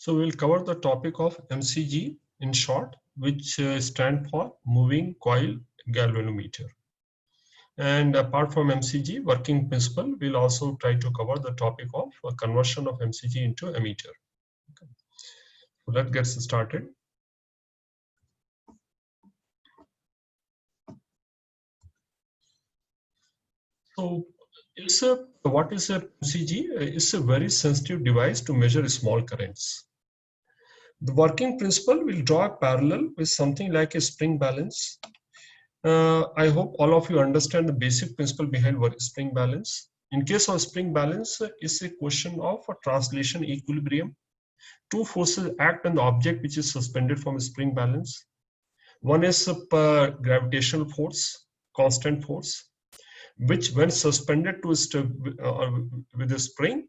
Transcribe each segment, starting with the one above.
So we'll cover the topic of MCG in short, which stand for Moving Coil Galvanometer. And apart from MCG, working principle, we'll also try to cover the topic of conversion of MCG into ammeter. Okay. So let's get started. So what is a MCG? It's a very sensitive device to measure small currents. The working principle will draw a parallel with something like a spring balance. I hope all of you understand the basic principle behind spring balance. In case of spring balance, it's a question of a translation equilibrium. Two forces act on the object which is suspended from a spring balance. One is a gravitational force, constant force, which when suspended to with a spring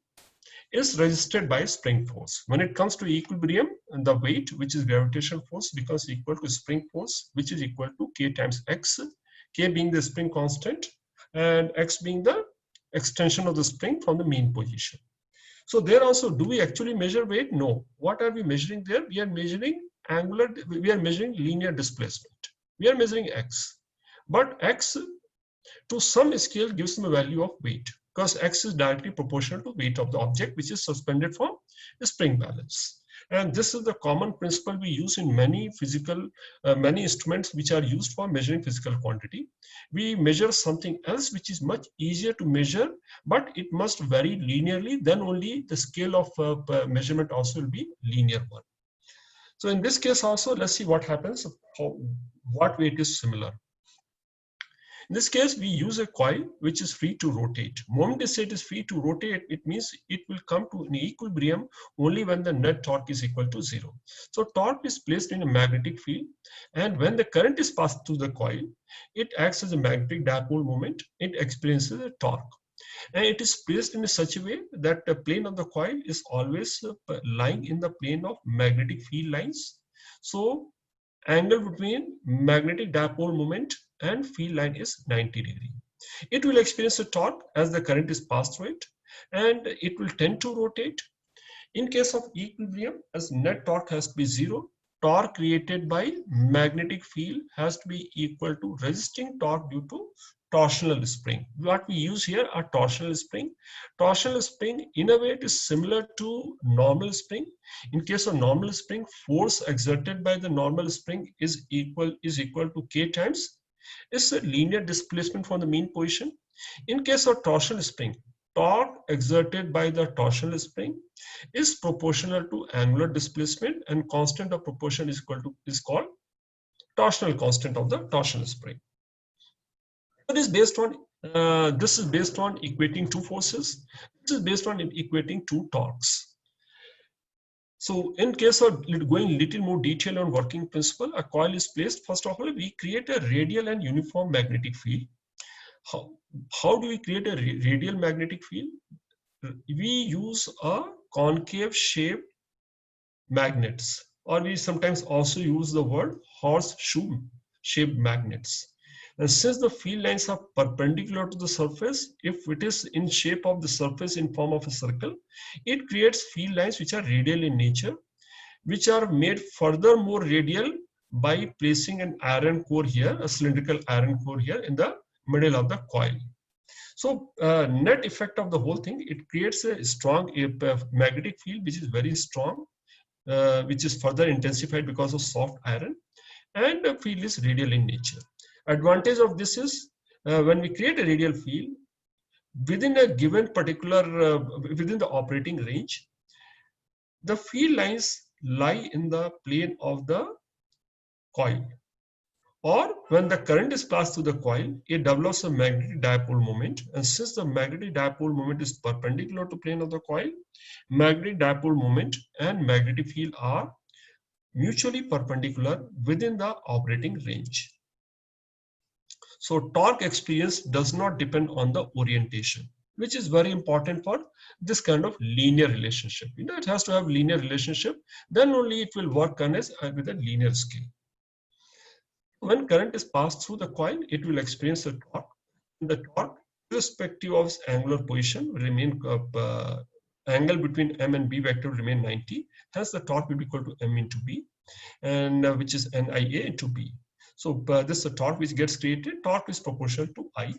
is resisted by spring force. When it comes to equilibrium, the weight, which is gravitational force, becomes equal to spring force, which is equal to K times X, K being the spring constant and X being the extension of the spring from the mean position. So there also, do we actually measure weight? No. What are we measuring there? We are measuring linear displacement. We are measuring X. But X to some scale gives them a value of weight, because X is directly proportional to weight of the object which is suspended from a spring balance. And this is the common principle we use in many many instruments which are used for measuring physical quantity. We measure something else which is much easier to measure, but it must vary linearly, then only the scale of measurement also will be linear one. So in this case also, let's see what happens, what weight is similar. In this case, we use a coil which is free to rotate. Moment it is free to rotate, it means it will come to an equilibrium only when the net torque is equal to 0. So torque is placed in a magnetic field, and when the current is passed through the coil, it acts as a magnetic dipole moment. It experiences a torque. And it is placed in such a way that the plane of the coil is always lying in the plane of magnetic field lines. So angle between magnetic dipole moment and field line is 90 degree. It will experience a torque as the current is passed through it, and it will tend to rotate. In case of equilibrium, as net torque has to be 0, torque created by magnetic field has to be equal to resisting torque due to torsional spring. What we use here are torsional spring. Torsional spring, in a way, it is similar to normal spring. In case of normal spring, force exerted by the normal spring is equal to K times is a linear displacement from the mean position. In case of torsional spring, torque exerted by the torsional spring is proportional to angular displacement, and constant of proportion is called torsional constant of the torsional spring. This is based on equating two forces. This is based on equating two torques. So in case of going little more detail on working principle, a coil is placed. First of all, we create a radial and uniform magnetic field. How do we create a radial magnetic field? We use a concave shaped magnets, or we sometimes also use the word horseshoe shaped magnets. And since the field lines are perpendicular to the surface, if it is in shape of the surface in form of a circle, it creates field lines which are radial in nature, which are made further more radial by placing an iron core here, a cylindrical iron core here in the middle of the coil. So net effect of the whole thing, it creates a strong magnetic field which is very strong, which is further intensified because of soft iron, and the field is radial in nature. Advantage of this is when we create a radial field within a given particular within the operating range, the field lines lie in the plane of the coil, or when the current is passed through the coil, it develops a magnetic dipole moment, and since the magnetic dipole moment is perpendicular to plane of the coil, magnetic dipole moment and magnetic field are mutually perpendicular within the operating range. So torque experience does not depend on the orientation, which is very important for this kind of linear relationship. It has to have linear relationship, then only it will work on with a linear scale. When current is passed through the coil, it will experience a torque. The torque, irrespective of its angular position, will remain angle between M and B vector will remain 90. Hence, the torque will be equal to M into B, and which is NIA into B. So this is the torque which gets created. Torque is proportional to I,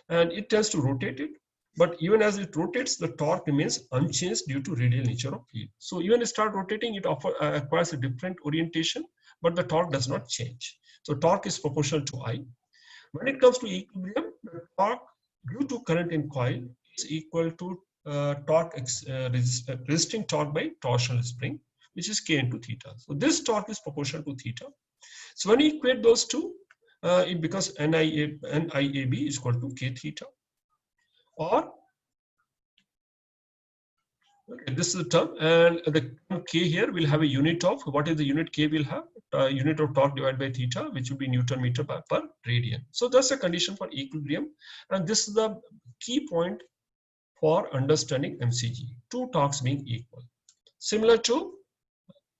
and it tends to rotate it. But even as it rotates, the torque remains unchanged due to radial nature of field. So even it start rotating, it acquires a different orientation, but the torque does not change. So torque is proportional to I. When it comes to equilibrium, the torque due to current in coil is equal to resisting torque by torsional spring, which is K into theta. So this torque is proportional to theta. So when you equate those two, it becomes NIAB is equal to K theta. Or, okay, this is the term, and the K here will have a unit of, what is the unit K will have? Unit of torque divided by theta, which will be Newton meter per radian. So that's a condition for equilibrium, and this is the key point for understanding MCG, two torques being equal, similar to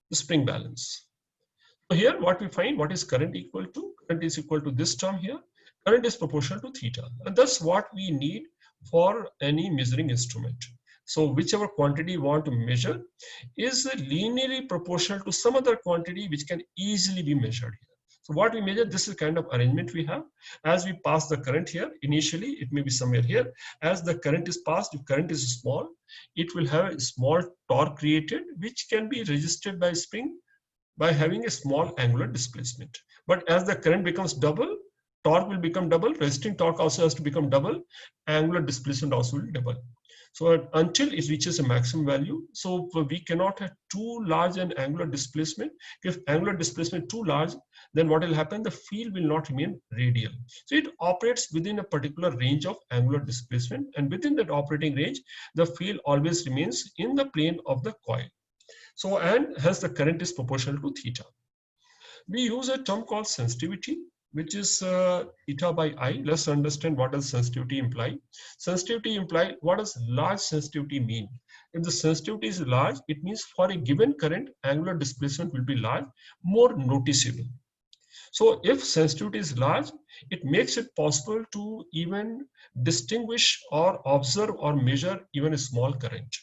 the spring balance. So here what we find, what is current equal to? Current is equal to this term here. Current is proportional to theta, and that's what we need for any measuring instrument. So whichever quantity you want to measure is linearly proportional to some other quantity which can easily be measured here. So what we measure, this is kind of arrangement we have. As we pass the current here, initially it may be somewhere here. As the current is passed, if current is small, it will have a small torque created, which can be resisted by spring by having a small angular displacement. But as the current becomes double, torque will become double, resisting torque also has to become double, angular displacement also will double. So until it reaches a maximum value, so we cannot have too large an angular displacement. If angular displacement too large, then what will happen? The field will not remain radial. So it operates within a particular range of angular displacement, and within that operating range, the field always remains in the plane of the coil. So, and hence the current is proportional to theta. We use a term called sensitivity, which is theta by I. Let's understand what does sensitivity imply. Sensitivity imply, what does large sensitivity mean? If the sensitivity is large, it means for a given current, angular displacement will be large, more noticeable. So if sensitivity is large, it makes it possible to even distinguish or observe or measure even a small current.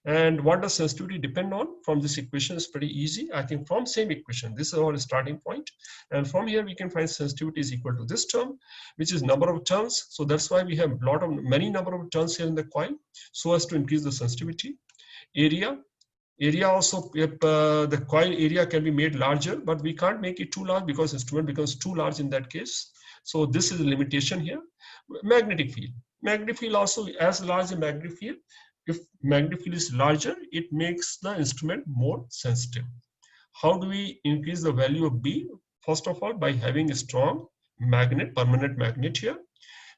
And what does sensitivity depend on? From this equation is pretty easy. I think from same equation, this is our starting point. And from here we can find sensitivity is equal to this term, which is number of turns. So that's why we have many number of turns here in the coil, so as to increase the sensitivity. Area also, if the coil area can be made larger, but we can't make it too large because instrument becomes too large in that case. So this is a limitation here. Magnetic field also as large as magnetic field. If magnetic field is larger, it makes the instrument more sensitive. How do we increase the value of B? First of all, by having a strong magnet, permanent magnet here.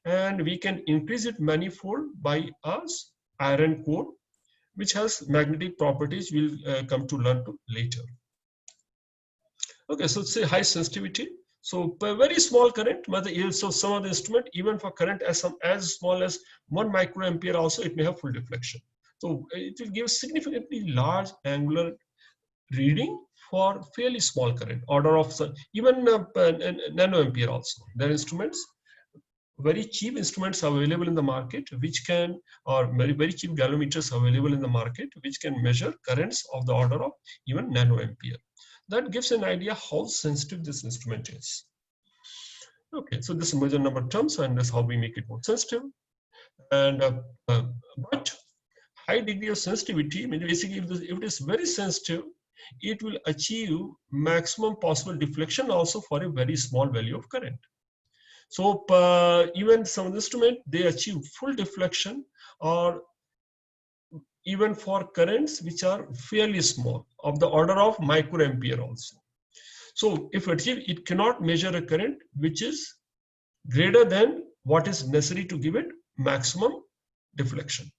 And we can increase it manifold by a iron core, which has magnetic properties we'll come to learn to later. Okay, so it's a high sensitivity. So a very small current, so some of the instrument, even for current as small as 1 microampere also, it may have full deflection. So it will give significantly large angular reading for fairly small current, order of even nanoampere also. There are instruments, very cheap instruments available in the market, which can, or very cheap galvanometers available in the market, which can measure currents of the order of even nanoampere. That gives an idea how sensitive this instrument is. Okay, so this is measure number terms, and that's how we make it more sensitive. And but high degree of sensitivity means basically if it is very sensitive, it will achieve maximum possible deflection also for a very small value of current. So even some instrument, they achieve full deflection, or even for currents which are fairly small, of the order of microampere also. So if it cannot measure a current which is greater than what is necessary to give it maximum deflection.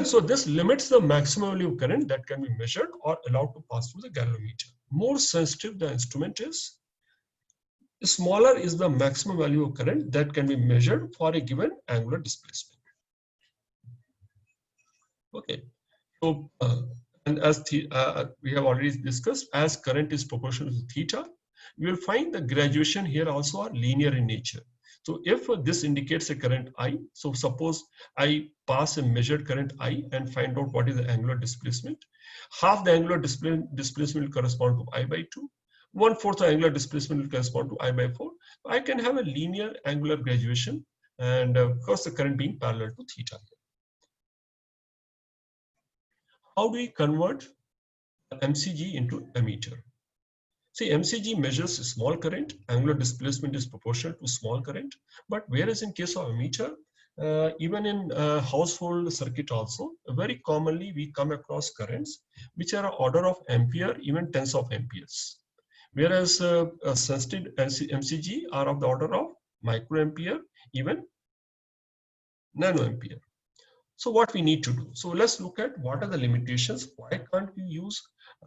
So this limits the maximum value of current that can be measured or allowed to pass through the galvanometer. More sensitive the instrument is, smaller is the maximum value of current that can be measured for a given angular displacement. Okay, so and as we have already discussed, as current is proportional to theta, you will find the graduation here also are linear in nature. So if this indicates a current I, so suppose I pass a measured current I and find out what is the angular displacement. Half the angular displacement will correspond to I by 2. 1/4 angular displacement will correspond to I by 4. I can have a linear angular graduation, and of course the current being parallel to theta. How do we convert MCG into ammeter? See, MCG measures small current, angular displacement is proportional to small current, but whereas in case of ammeter, even in household circuit also, very commonly we come across currents which are order of ampere, even tens of amperes. Whereas sensitive MCG are of the order of microampere, even nanoampere. So what we need to do? So let's look at what are the limitations. Why can't we use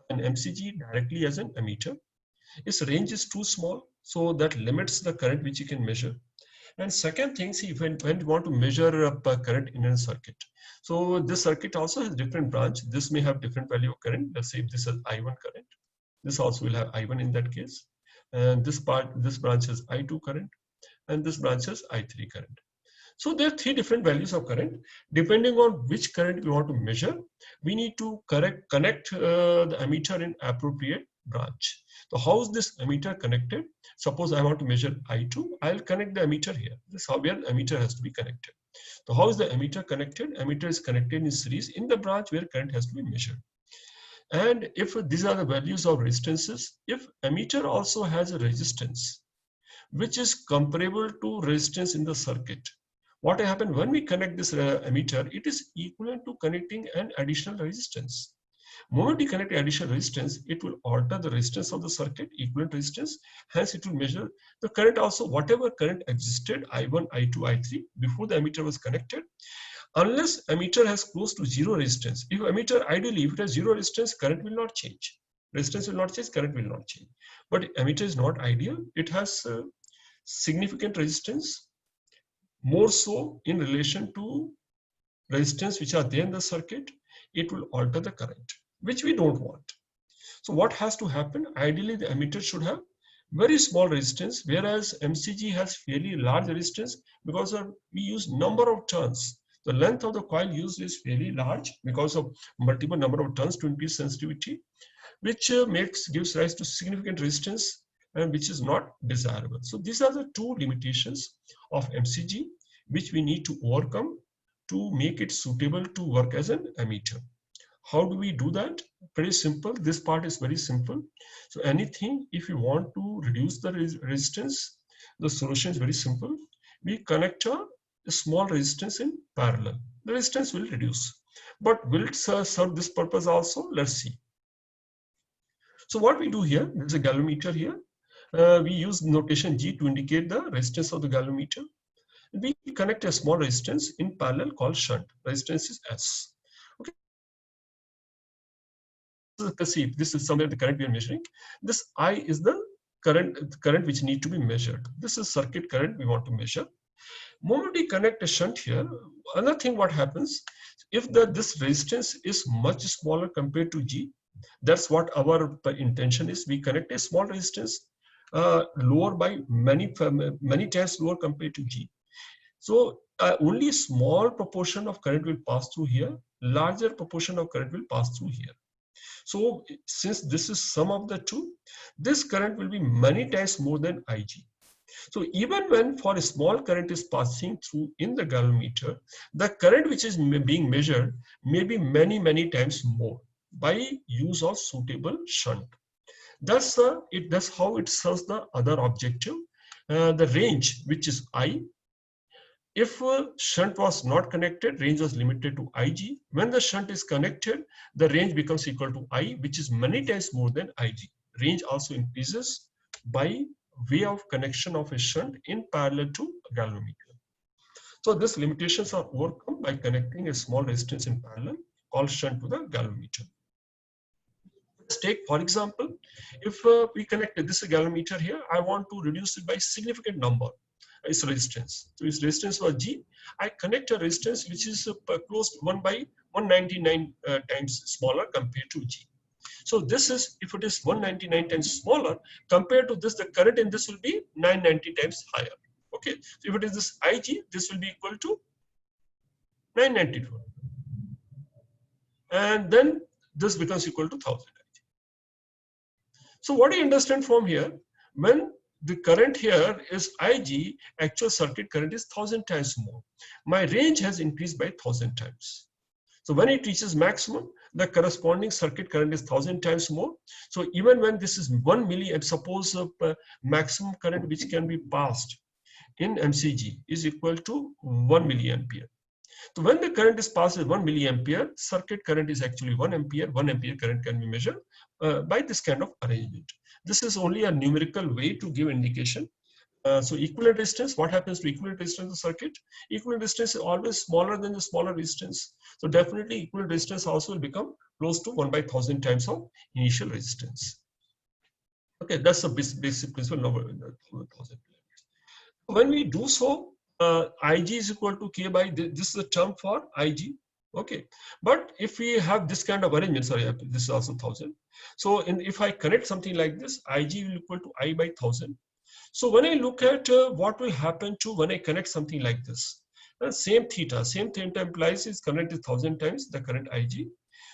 an MCG directly as an ammeter? Its range is too small, so that limits the current which you can measure. And second thing, see, when you want to measure a current in a circuit, so this circuit also has different branch. This may have different value of current. Let's say if this is I1 current, this also will have I1 in that case. And this branch has I2 current, and this branch has I3 current. So there are three different values of current. Depending on which current we want to measure, we need to connect the ammeter in appropriate branch. So how is this ammeter connected? Suppose I want to measure I2, I'll connect the ammeter here. This is how where ammeter has to be connected. So how is the ammeter connected? Ammeter is connected in series in the branch where current has to be measured. And if these are the values of resistances, if ammeter also has a resistance, which is comparable to resistance in the circuit, what happens when we connect this ammeter, it is equivalent to connecting an additional resistance. Moment you connect additional resistance, it will alter the resistance of the circuit, equivalent resistance. Hence, it will measure the current also, whatever current existed, I1, I2, I3, before the ammeter was connected. Unless ammeter has close to zero resistance. If ammeter, ideally, if it has zero resistance, current will not change. Resistance will not change, current will not change. But ammeter is not ideal. It has significant resistance, more so in relation to resistance which are there in the circuit. It will alter the current, which we don't want. So what has to happen? Ideally, the ammeter should have very small resistance, whereas MCG has fairly large resistance because we use number of turns. The length of the coil used is fairly large because of multiple number of turns to increase sensitivity, which gives rise to significant resistance, and which is not desirable. So these are the two limitations of MCG which we need to overcome to make it suitable to work as an ammeter. How do we do that? Pretty simple. This part is very simple. So anything, if you want to reduce the resistance, the solution is very simple. We connect a small resistance in parallel. The resistance will reduce. But will it serve this purpose also? Let's see. So what we do here, there's a galvanometer here. We use notation G to indicate the resistance of the galvanometer. We connect a small resistance in parallel called shunt. Resistance is S. Okay. See, this is somewhere the current we are measuring. This I is the current which need to be measured. This is circuit current we want to measure. Moment we connect a shunt here, another thing what happens, if this resistance is much smaller compared to G, that's what our intention is. We connect a small resistance lower by many times lower compared to G. So only a small proportion of current will pass through here, larger proportion of current will pass through here. So since this is sum of the two, this current will be many times more than IG. So even when for a small current is passing through in the galvanometer, the current which is being measured may be many times more by use of suitable shunt. That's how it serves the other objective. The range, which is I. If shunt was not connected, range was limited to IG. When the shunt is connected, the range becomes equal to I, which is many times more than IG. Range also increases by way of connection of a shunt in parallel to a galvanometer. So these limitations are overcome by connecting a small resistance in parallel called shunt to the galvanometer. Let's take, for example, if we connect this galvanometer here, I want to reduce it by significant number. Its resistance. So its resistance was G. I connect a resistance which is close to 1 by 199 times smaller compared to G. So this is, if it is 199 times smaller compared to this, the current in this will be 990 times higher. Okay, so if it is this Ig, this will be equal to 992, and then this becomes equal to 1000 Ig. So what do you understand from here? When the current here is Ig, actual circuit current is 1000 times more. My range has increased by 1000 times. So when it reaches maximum, the corresponding circuit current is 1000 times more. So even when this is 1 milliamp, suppose maximum current which can be passed in MCG is equal to 1 milliampere. So when the current is passed with 1 milliampere, circuit current is actually 1 ampere. 1 ampere current can be measured by this kind of arrangement. This is only a numerical way to give indication. So equivalent resistance, what happens to equivalent resistance of the circuit? Equivalent resistance is always smaller than the smaller resistance. So definitely equivalent resistance also will become close to 1 by 1000 times of initial resistance. Okay, that's the basic principle number 1000. When we do so, Ig is equal to K by this is the term for Ig. Okay, but if we have this kind of arrangement, sorry, this is also 1000. So if I connect something like this, Ig will equal to I by 1000. So when I look at what will happen to when I connect something like this, same theta implies is current is 1000 times the current Ig.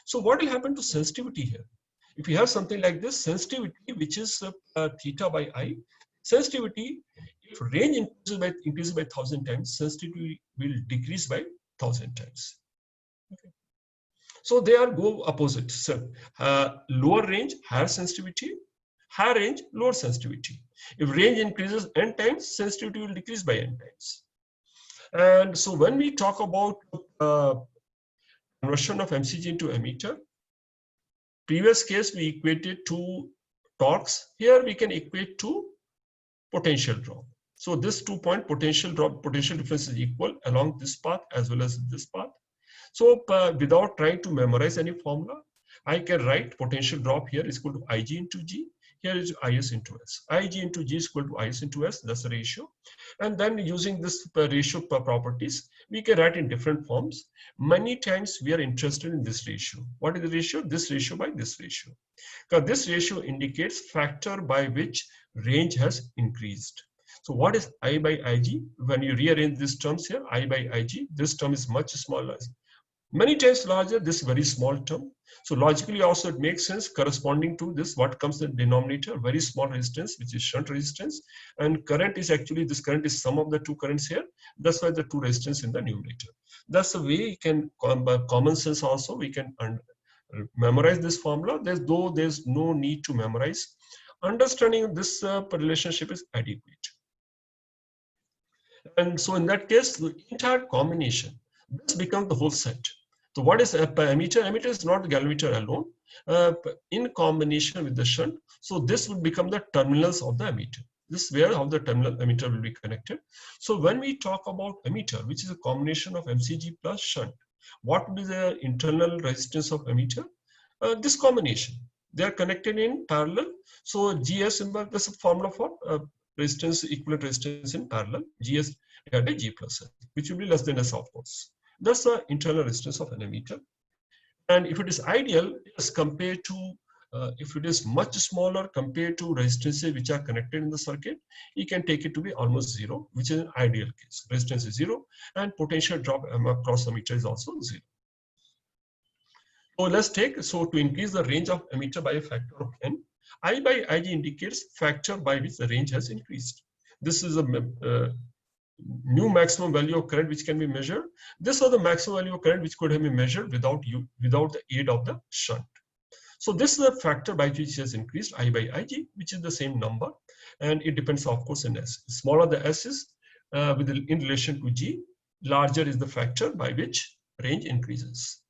So what will happen to sensitivity here? If you have something like this, sensitivity, which is theta by I, sensitivity, if range increases by 1000 times, sensitivity will decrease by 1000 times. Okay. So they are go opposite. So lower range, higher sensitivity, higher range, lower sensitivity. If range increases n times, sensitivity will decrease by n times. And so when we talk about conversion of MCG into ammeter, previous case we equated to torques. Here we can equate to potential drop. So this 2-point potential drop, potential difference is equal along this path as well as this path. So without trying to memorize any formula, I can write potential drop here is equal to Ig into G. Here is Is into S. Ig into G is equal to Is into S. That's the ratio. And then using this ratio properties, we can write in different forms. Many times we are interested in this ratio. What is the ratio? This ratio by this ratio. Because this ratio indicates factor by which range has increased. So what is I by Ig? When you rearrange these terms here, I by Ig, this term is much smaller. Many times larger, this very small term. So logically also it makes sense corresponding to this, what comes in the denominator, very small resistance, which is shunt resistance. And current is actually, this current is sum of the two currents here. That's why the two resistance in the numerator. That's the way you can, by common sense also, we can memorize this formula. There's no need to memorize. Understanding this relationship is adequate. And so in that case, the entire combination, this becomes the whole set. So what is ammeter? Ammeter is not the galvanometer alone, in combination with the shunt. So this would become the terminals of the ammeter. This is where how the terminal ammeter will be connected. So when we talk about ammeter, which is a combination of MCG plus shunt, what would be the internal resistance of ammeter? This combination. They are connected in parallel. So GS, that's a formula for resistance, equivalent resistance in parallel, GS divided by G plus S, which will be less than S, of course. That's the internal resistance of an ammeter. And if it is ideal, as compared to, if it is much smaller compared to resistances which are connected in the circuit, you can take it to be almost zero, which is an ideal case. Resistance is zero, and potential drop across the ammeter is also zero. So let's take, so to increase the range of ammeter by a factor of n, I by Ig indicates factor by which the range has increased. This is a new maximum value of current which can be measured. This was the maximum value of current which could have been measured without the aid of the shunt. So this is the factor by which has increased I by Ig, which is the same number, and it depends of course in S. The smaller the S is in relation to G, larger is the factor by which range increases.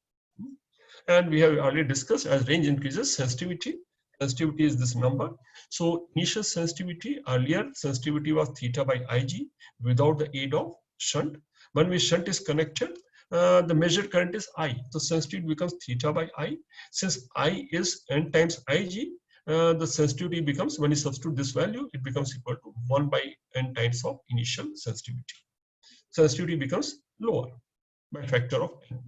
And we have already discussed, as range increases, sensitivity is this number. So initial sensitivity, earlier sensitivity was theta by Ig without the aid of shunt. When we shunt is connected, the measured current is I. So sensitivity becomes theta by I. Since I is n times Ig, the sensitivity becomes, when you substitute this value, it becomes equal to 1 by n times of initial sensitivity. Sensitivity becomes lower by factor of n.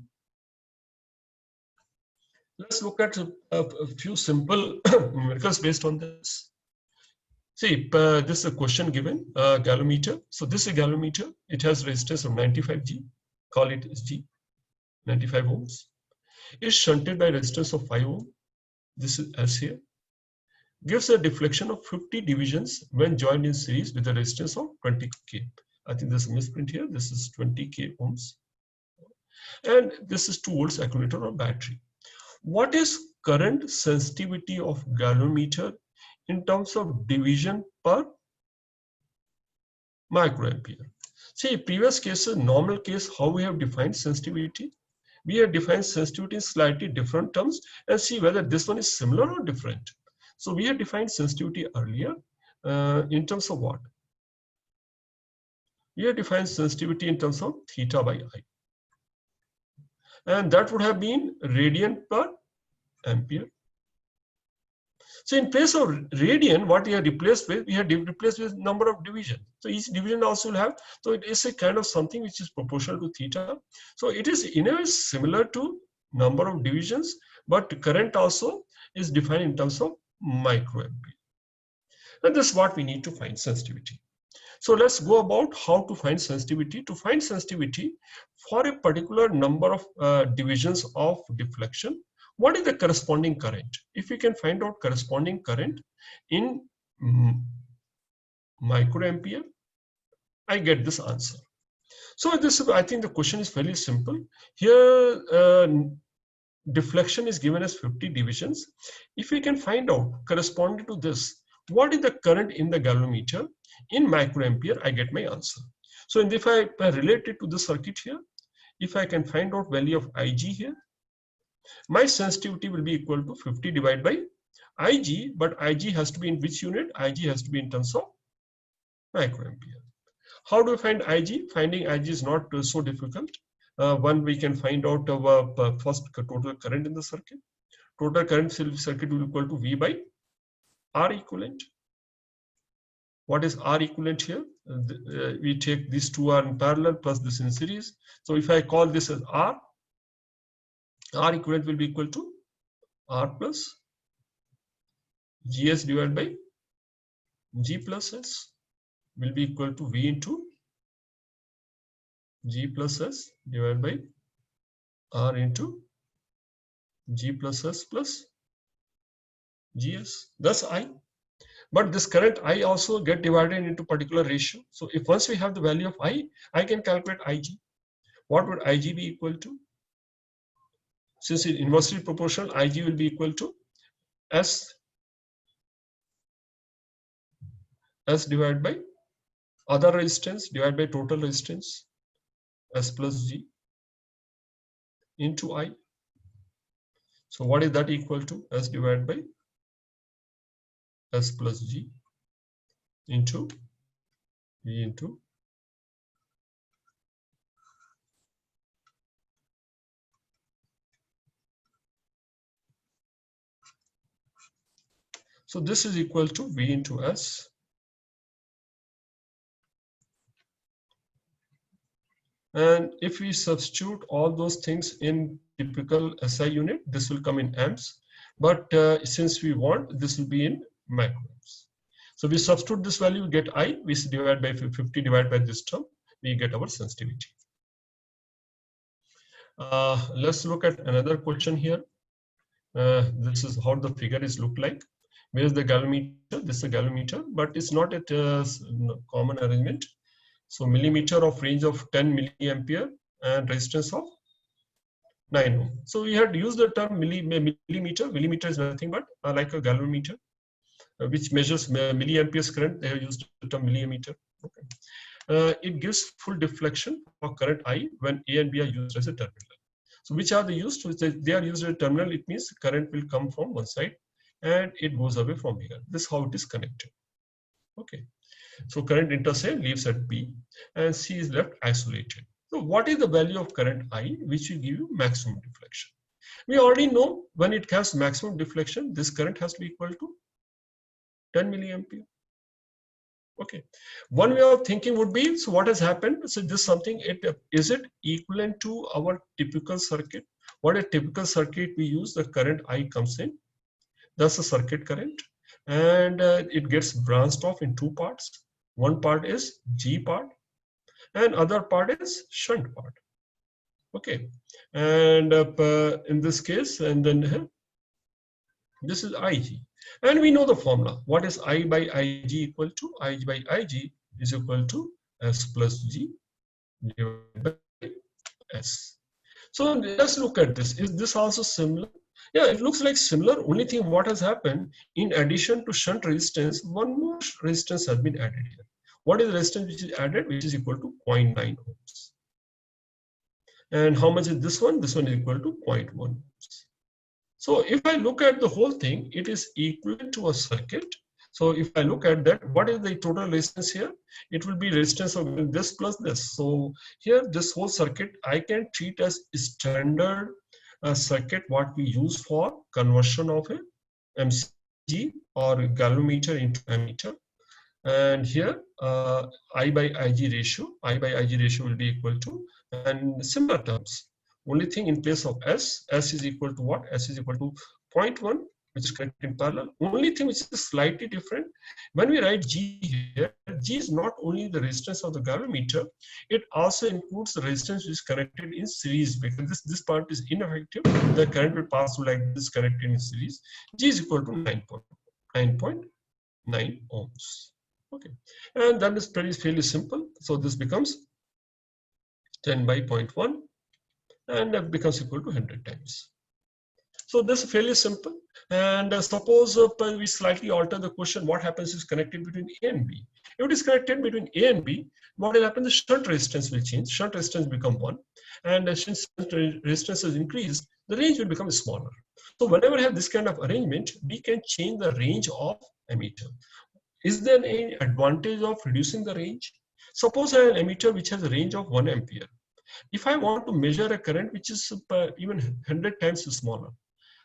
Let's look at a few simple numericals based on this. See, this is a question given, galvanometer. So this is a galvanometer. It has resistance of 95 G, call it G, 95 ohms. It's shunted by resistance of 5 ohm. This is S here. Gives a deflection of 50 divisions when joined in series with a resistance of 20 K. I think there's a misprint here. This is 20 K ohms. And this is 2 volts accumulator or battery. What is current sensitivity of galvanometer in terms of division per microampere? See, previous cases, normal case, how we have defined sensitivity. We have defined sensitivity in slightly different terms and see whether this one is similar or different. So we have defined sensitivity earlier in terms of what? We have defined sensitivity in terms of theta by I. And that would have been radian per ampere. So in place of radian, what we have replaced with, we have replaced with number of division. So each division also will have, so it is a kind of something which is proportional to theta. So it is in a way similar to number of divisions, but current also is defined in terms of microampere. And this is what we need to find sensitivity. So let's go about how to find sensitivity. To find sensitivity for a particular number of divisions of deflection, what is the corresponding current? If we can find out corresponding current in microampere, I get this answer. So this, I think the question is fairly simple. Here, deflection is given as 50 divisions. If we can find out corresponding to this, what is the current in the galvanometer in microampere, I get my answer. So if I relate it to the circuit here, if I can find out value of Ig here, my sensitivity will be equal to 50 divided by Ig, but Ig has to be in which unit? Ig has to be in terms of microampere. How do we find Ig? Finding Ig is not so difficult. One, we can find out our first total current in the circuit. Total current circuit will be equal to V by R equivalent. What is R equivalent here? We take these two are in parallel plus this in series. So if I call this as R, R equivalent will be equal to R plus GS divided by G plus S will be equal to V into G plus S divided by R into G plus S plus GS. Thus I. But this current I also get divided into particular ratio. So if once we have the value of I can calculate Ig. What would Ig be equal to? Since it's inversely proportional, Ig will be equal to S divided by other resistance divided by total resistance S plus G into I. So what is that equal to? S divided by S plus G into V into so this is equal to V into S. And if we substitute all those things in typical SI unit, this will come in amps. But since we want, this will be in microamps. So we substitute this value, we get I, we divide by 50 divided by this term, we get our sensitivity. Let's look at another question here. This is how the figure is look like. Where is the galvanometer? This is a galvanometer, but it's not a common arrangement. So millimeter of range of 10 milliampere and resistance of 9 ohm. So we had used the term millimeter. Millimeter is nothing but like a galvanometer, which measures milliamperes current. They have used the term millimeter. Okay. It gives full deflection for current I when A and B are used as a terminal. So which are they used? They are used as a terminal. It means current will come from one side and it goes away from here. This is how it is connected. Okay. So current enters A, leaves at B, and C is left isolated. So what is the value of current I, which will give you maximum deflection? We already know when it has maximum deflection, this current has to be equal to 10 milliampere. Okay. One way of thinking would be, so what has happened? So this something, is it equivalent to our typical circuit? What a typical circuit we use, the current I comes in. That's the circuit current. and it gets branched off in two parts. One part is G part, and other part is shunt part. Okay, and in this case, and then this is Ig, and we know the formula. What is I by Ig equal to? I by Ig is equal to S plus G divided by S. So let's look at this. Is this also similar? Yeah, it looks like similar. Only thing what has happened, in addition to shunt resistance, one more resistance has been added here. What is the resistance which is added? Which is equal to 0.9 ohms. And how much is this one? This one is equal to 0.1 ohms. So if I look at the whole thing, it is equivalent to a circuit. So if I look at that, what is the total resistance here? It will be resistance of this plus this. So here, this whole circuit, I can treat as standard circuit what we use for conversion of a MCG or galvanometer into ammeter. And here, I by Ig ratio will be equal to, and similar terms. Only thing in place of S is equal to what? S is equal to 0.1, which is connected in parallel. Only thing which is slightly different, when we write G here, G is not only the resistance of the galvanometer, it also includes the resistance which is connected in series, because this part is ineffective. The current will pass through like this connected in series. G is equal to 9.9 ohms. Okay, and that is fairly simple. So this becomes 10 by 0.1, and that becomes equal to 100 times. So this is fairly simple. And suppose we slightly alter the question, what happens is connected between A and B. If it is connected between A and B, what will happen? The shunt resistance will change. Shunt resistance become 1. And since resistance is increased, the range will become smaller. So whenever we have this kind of arrangement, we can change the range of ammeter. Is there any advantage of reducing the range? Suppose I have an emitter which has a range of 1 ampere. If I want to measure a current which is even 100 times smaller,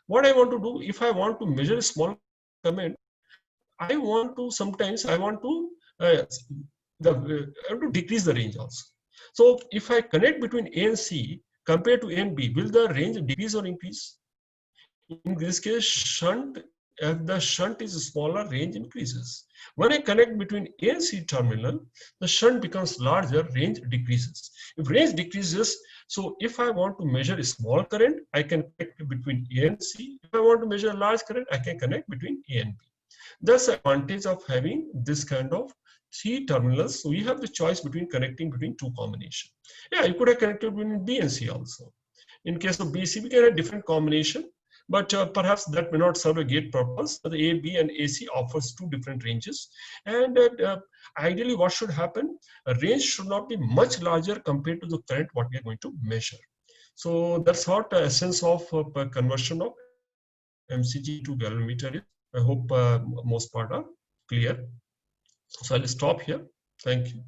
what I want to do, if I want to measure a small current, I want to decrease the range also. So if I connect between A and C compared to A and B, will the range decrease or increase? In this case, if the shunt is smaller, range increases. When I connect between A and C terminal, the shunt becomes larger, range decreases. If range decreases, so if I want to measure a small current, I can connect between A and C. If I want to measure a large current, I can connect between A and B. That's the advantage of having this kind of 3 terminals. So we have the choice between connecting between 2 combinations. Yeah, you could have connected between B and C also. In case of BC, we can have different combination, but perhaps that may not serve a gate purpose. The A, B, and AC offers 2 different ranges. And ideally, what should happen? A range should not be much larger compared to the current what we are going to measure. So that's what the essence of conversion of MCG to galvanometer is. I hope most part are clear. So I'll stop here. Thank you.